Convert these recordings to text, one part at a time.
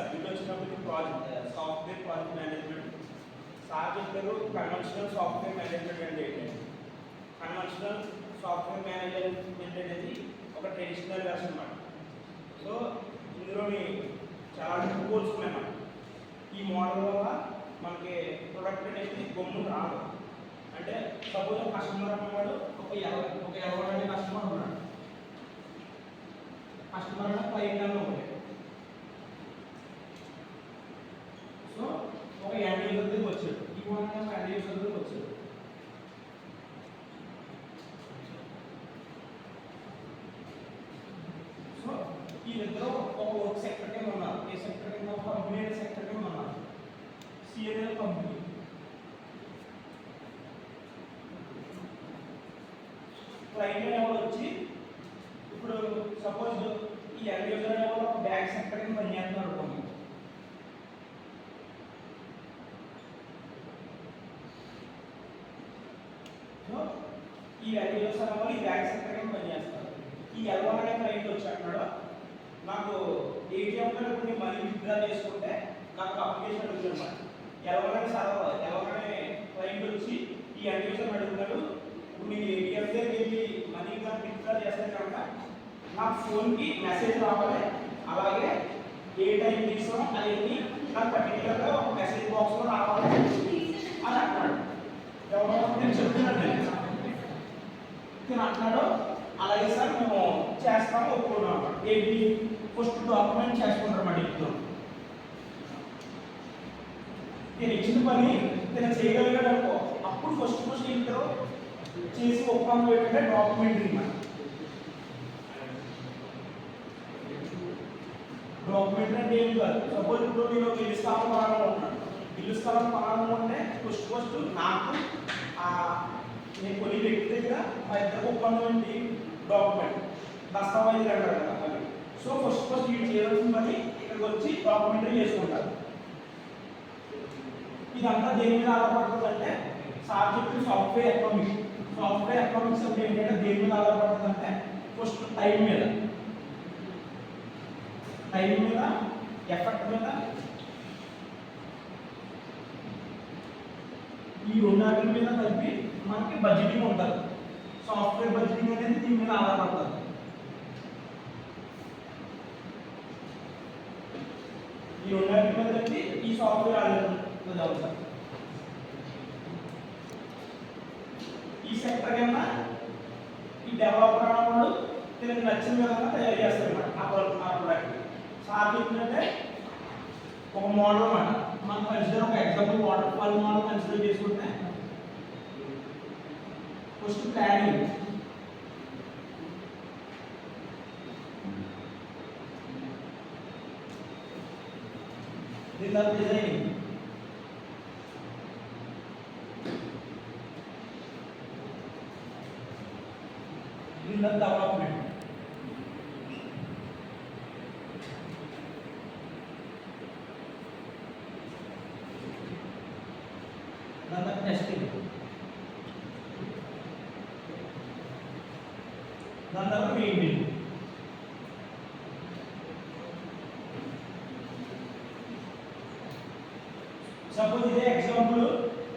Subject వచ్చినప్పుడు project software project management sir చెప్పారు. Conventional software management అంటే ఏంటంటే కన్వెన్షనల్ సాఫ్ట్వేర్ మేనేజ్మెంట్ అనేది ఒక ట్రెడిషనల్ వెర్షన్ అన్నమాట. సో ఇందులోని చాలా కోర్స్ ఉన్నాయన్నమాట. ఈ మోడల్ వల్ల మనకి ప్రొడక్ట్ అనేది గమ్ము రాదు. అంటే సపోజ్ కస్టమర్ అన్నవాడు ఒక ఎవరైనా కస్టమర్ ఉన్నాడు. కస్టమర్ అంటే క్లయింట్ అని ఒకటి. సో ఒక ఎండ్ యూజర్ దగ్గరికి వచ్చాడు. ఈ మోడల్ ఎండ్ యూజర్ దగ్గరికి వచ్చాడు. సో ఈ ఇద్దరు ఒక వర్క్ సెక్టర్ కింద ఉన్నారు. ఏ సెక్టర్ కింద? ఒక కంపెనీ సెక్టర్ కింద ఉన్నారు. సిఎన్ఎల్ కంపెనీ. క్లయింట్ లెవెల్ వచ్చి ఇప్పుడు సపోజ్ ఈ ఎండ్ యూజర్ లెవెల్ ఒక బ్యాంక్ సెక్టర్ కింద పనిచేస్తున్నారు అనుకోండి. సో ఈ ఎండ్ యూజర్ లెవెల్ ఈ బ్యాంక్ సెక్టర్ కింద పనిచేస్తారు. ఈ ఎల్1 అనే క్లయింట్ వచ్చి అంటున్నాడు, నాకు ఏటీఎంలో ఇప్పుడు మనీ విత్డ్రా చేసుకుంటే నాకు అప్లికేషన్ అడుగుతుంది అన్నమాట. ఎల్1 అనే సర్వర్ ఎల్1 అనే క్లయింట్ వచ్చి ఈ ఎండ్ యూజర్ అడుగుతాడు, ఇప్పుడు నేను ఏటీఎం దగ్గరికి వెళ్ళి మనీ విత్డ్రా చేస్తాను కనుక నాకు ఫోన్కి మెసేజ్ రావాలి, అలాగే ఏ టైం తీసుకోవడం అనేది నాకు పర్టికులర్గా ఒక మెసేజ్ బాక్స్లో రావాలి అని అంటున్నాడు. ఎవరో నేను చెప్తున్నాను అంటున్నాడు. అలాగే సార్ మేము చేస్తాము, ఒప్పుకున్నాం. ఏంటి ఫస్ట్ డాక్యుమెంట్ చేసుకుంటారు అన్నమాట. ఇంట్లో నేను ఇచ్చిన పని నేను చేయగలిగాడు అనుకో, అప్పుడు ఫస్ట్ ఇంట్లో చేసి ఒప్పందం ఏంటంటే డాక్యుమెంటరీ అన్నమాట. డాక్యుమెంటరీ అంటే ఏం కాదు. సపోజ్ ఇప్పుడు నేను ఒక ఇల్లు స్థలం కొనాలని ఉంటున్నాను. ఇల్లు స్థలం కొనాలని ఉంటే ఫస్ట్ నాకు నేను కొన్ని వ్యక్తి దగ్గర మా ఇద్దరు ఒప్పందం ఏంటి? డాక్యుమెంట్ దస్తావేజీ అంటారు కదా అది. సో ఫస్ట్ ఇది చేయాల్సిన పని ఇక్కడికి వచ్చి డాక్యుమెంటరీ చేసుకుంటారు. ఇదంతా దేని మీద ఆధారపడుతుంది అంటే సార్ చెప్పిన సాఫ్ట్వేర్ ఎకనామిక్స్. సాఫ్ట్వేర్ ఎకనామిక్స్ అంటే ఏంటంటే దేని మీద ఆధారపడుతుంది అంటే ఫస్ట్ టైం మీద, ఎఫెక్ట్ మీద, ఈ రెండాటి మీద కలిపి మనకి బడ్జెటింగ్ ఉంటుంది. సాఫ్ట్వేర్ బడ్జెటింగ్ అనేది దీని మీద ఆధారపడుతుంది. ఈ రెండాటి మీద కలిపి ఈ సాఫ్ట్వేర్ ఆధారపడుతుంది. ఈ సెక్టర్ కన్నా ఈ డెవలపర్ అన్నవాడు దీనికి నచ్చిన విధంగా తయారు చేస్తారు అన్నమాట ఆ ప్రోడక్ట్. సార్ చెప్పినట్టే ఒక మోడల్ అన్నమాట. మనం కన్సిడర్ ఒక example waterfall model consider చేసుకుంటే first planning, designing, development, testing, దాని తర్వాత మెయింటైన్. సపోజ్ ఇదే ఎగ్జాంపుల్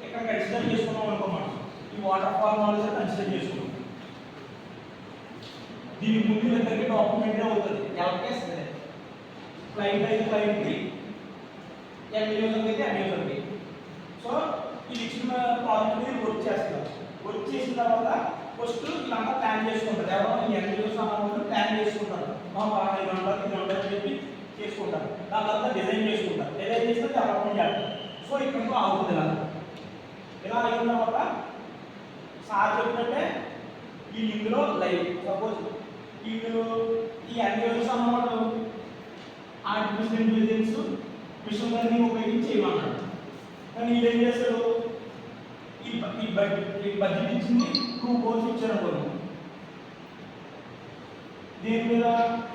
ఇక్కడ కన్సిడర్ చేసుకున్నాం అనుకోమాట. ఈ వాటర్ ఫాల్ మోడల్ కన్సిడర్ చేసుకున్నాం. దీని ముందు ఇద్దరికి డాక్యుమెంట్ అవుతుంది. ఎల్కేస్ క్లయింట్ అయితే క్లయింట్కి, ఎండ్ యూజర్కి అయితే ఎండ్ యూజర్కి. సో ఇది ఇచ్చిన ప్రాజెక్ట్ మీద వర్క్ చేస్తారు. వర్క్ చేసిన తర్వాత ఫస్ట్ ఇలాంతా ప్లాన్ చేసుకుంటారు. ఎవరో ఈ ఎండ్ యూజర్స్ అన్నప్పుడు ప్లాన్ చేసుకుంటారు. ఇది ఉండాలి అని చెప్పి చేసుకుంటారు. దాని తర్వాత డిజైన్ చేసుకుంటారు. డిజైన్ చేస్తే డెవలప్మెంట్ చేస్తారు. సో ఇక్కడితో అవుతుంది. ఇలా అయిన తర్వాత సార్ చెప్పినట్టే ఈ ఇందులో లైవ్ సపోజ్ వీళ్ళు ఈ ఎండ్ యూజర్స్ అన్నమాట ఆర్టిఫిషియల్ ఇంటెలిజెన్స్, మిషన్ లెర్నింగ్ ఉపయోగించి చేయమన్నాడు. కానీ వీళ్ళు ఏం చేస్తారు? ఈ బడ్జెట్ ఇచ్చింది 2 కోర్స్ ఇచ్చారు అనుకోండి. దీని మీద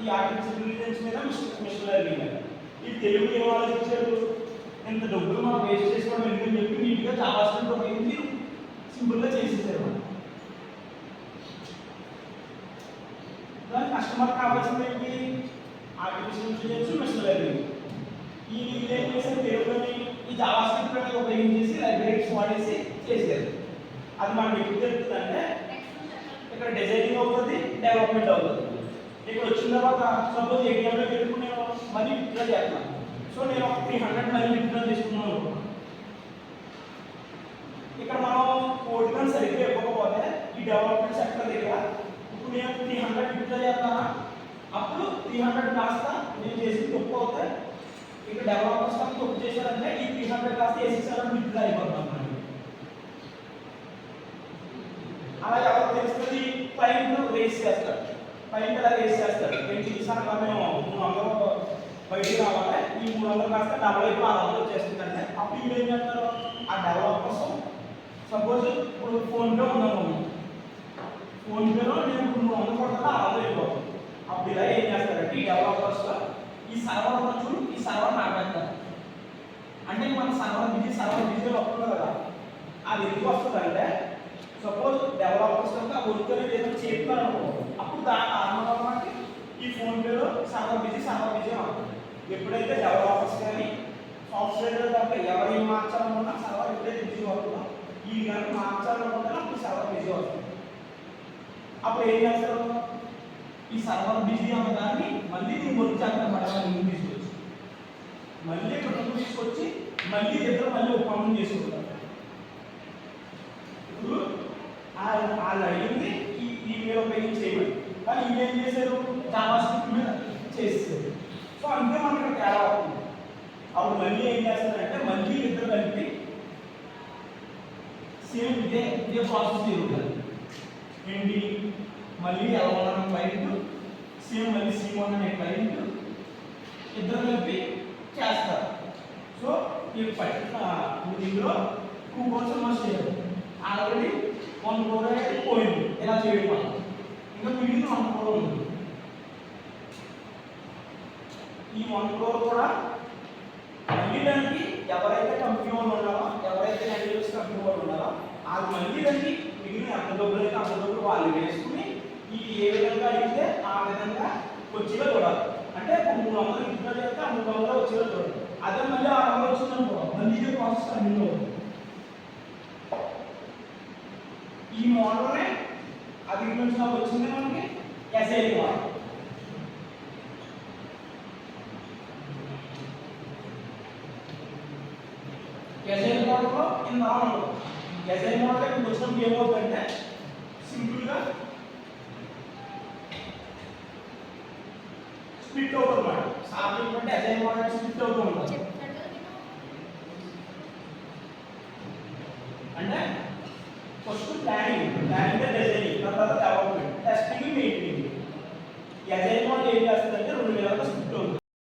ఈ ఆర్టిఫిషియల్ ఇంటెలిజెన్స్ మీద మిషన్ లెర్నింగ్ మీద ఈ తెలుగు ఏం ఆలోచించారు? ఇంత డబ్బులు మనం వేస్ట్ చేసుకోవడం ఎందుకని చెప్పి నీట్గా జావాస్క్రిప్ట్ ఉపయోగించి సింపుల్గా చేసేసారు. దాని కస్టమర్ కావాల్సింది ఏంటి? Artificial intelligence, machine learning. అనేసి చేసేది. అది మనకి ఎప్పుడు తెలుస్తుందంటే ఇక్కడ డిజైనింగ్ అవుతుంది, డెవలప్మెంట్ అవుతుంది. ఇక్కడ వచ్చిన తర్వాత సపోజ్ ఏటీఎంలో పెట్టుకుని నేను మనీ విత్డ్రా చేస్తున్నాను. సో నేను ఒక 300 మనీ విత్డ్రా చేసుకున్నాను అనుకున్నాను. ఇక్కడ మనం కోడ్ కానీ సరిగ్గా ఇవ్వకపోతే ఈ డెవలప్మెంట్ సెక్టర్ దగ్గర ఇప్పుడు నేను 300 విత్డ్రా చేస్తానా, అప్పుడు 300 కాస్త నేను చేసి తప్పు అవుతాయి. ఇక్కడ డెవలపర్స్ కానీ తప్పు చేశారంటే ఈ 300 కాస్త A600 విత్డ్రా అయిపోతాం. అలా ఎవరు తెలుస్తుంది? క్లయింట్ రేస్ చేస్తాడు. క్లయింట్ ఎలా రేస్ చేస్తాడు? ఏంటి ఈసారి మేము 300 బయటికి రావాలి, ఈ 300 కాస్త 70 చేస్తుందంటే అప్పుడు వీళ్ళు ఏం చేస్తారు? ఆ డెవలపర్స్ సపోజ్ ఇప్పుడు ఫోన్పే ఉన్నాము, ఫోన్పేలో నేను 300 కొడతా 60 అయిపోతాం. అప్పుడు ఇలా ఏం చేస్తారంటే ఈ డెవలపర్స్ ఈ సర్వర్ వచ్చి ఈ సర్వర్ నాటేస్తారు. అంటే మన సర్వర్ బిజీ వస్తుంది కదా, అది ఎందుకు వస్తుందంటే సపోజ్ డెవలపర్స్ ఆ వర్క్ అనేది ఏదో చెప్తారు అనుకో, అప్పుడు దాని ఆనందం ఈ ఫోన్పేలో సర్వర్ బిజీ అవుతుంది. ఎప్పుడైతే డెవలపర్స్ కానీ సాఫ్ట్వేర్ తప్ప ఎవరు మార్చాలనుకున్నా సర్వర్ ఎప్పుడైతే బిజీ అవుతుందో ఈ కానీ మార్చాలనుకుంటే అప్పుడు సర్వర్ బిజీ అవుతుంది. అప్పుడు ఏం చేస్తారు? ఈ సర్వర్ బిజీ అవ్వడాన్ని మళ్ళీ దీన్ని వర్క్ చేస్తారు. మళ్ళీ తీసుకొచ్చి మళ్ళీ ఇక్కడ తీసుకొచ్చి మళ్ళీ ఇద్దరు మళ్ళీ ఒక పనులు చేసుకుంటారు. ఇప్పుడు వాళ్ళు అడిగింది ఈ మీద ఉపయోగించి చేయమని, కానీ ఇవి ఏం చేశారు? జావాస్క్రిప్ట్ మీద చేసేసారు. సో అంతే మనకి ఇక్కడ తేడా అవుతుంది. అప్పుడు మళ్ళీ ఏం చేస్తారంటే మళ్ళీ ఇద్దరు కలిపి సేమ్ ఇదే ప్రాసెస్ జరుగుతుంది. ఏంటి? మళ్ళీ L1 అనే క్లయింట్ సేమ్ మళ్ళీ C1 అనే క్లయింట్ ఇద్దరు కలిపి చేస్తారు. సో ఈ పట్టిన ఇందులో 2 కోసం మస్ట్ చేయాలి. ఆల్రెడీ 1 crore అనేది పోయింది ఇలా చేయడం వల్ల, ఇంకా మిగిలిన 1 crore ఉంది. ఈ 1 crore కూడా మళ్ళీ దానికి ఎవరైతే కంపెనీ వాళ్ళు ఉన్నారో, ఎవరైతే ఎన్జిఓస్ కంపెనీ వాళ్ళు ఉన్నారో అది మళ్ళీ దానికి మిగిలిన ఎంత డబ్బులు అయితే అంత డబ్బులు వాళ్ళు వేసుకుని ఈ ఏ విధంగా అయితే ఆ విధంగా వచ్చేలా చూడాలి. అంటే 300 విత్డ్రా చేస్తే 300 వచ్చేలా చూడాలి. అదే మళ్ళీ 600 వచ్చిందనుకో మళ్ళీ ఇదే ప్రాసెస్ కంటిన్యూ అవుతుంది. ఈ మోడల్నే అగ్రిమెంట్స్ లో వచ్చింది మనకి ఎస్ఐల్ మోడల్. ఎస్ఐల్ మోడల్లో ఇంత ఉండదు. ఎస్ఐల్ మోడల్ ఇప్పుడు వచ్చినప్పుడు ఏమవుతుందంటే సింపుల్ గా స్ప్లిట్ అవుతుంది అన్నమాట. సాఫ్ట్వేర్ అంటే ఎస్ఐల్ మోడల్ స్ప్లిట్ అవుతూ ఉంటుంది. అంటే ఫస్ట్ ప్లానింగ్ డిజైనింగ్, తర్వాత డెవలప్మెంట్, టెస్టింగ్, మెయింటైనింగ్. ఎస్ఐల్ మోడల్ ఏం చేస్తుందంటే 2 విధాలుగా స్ప్లిట్ అవుతుంది.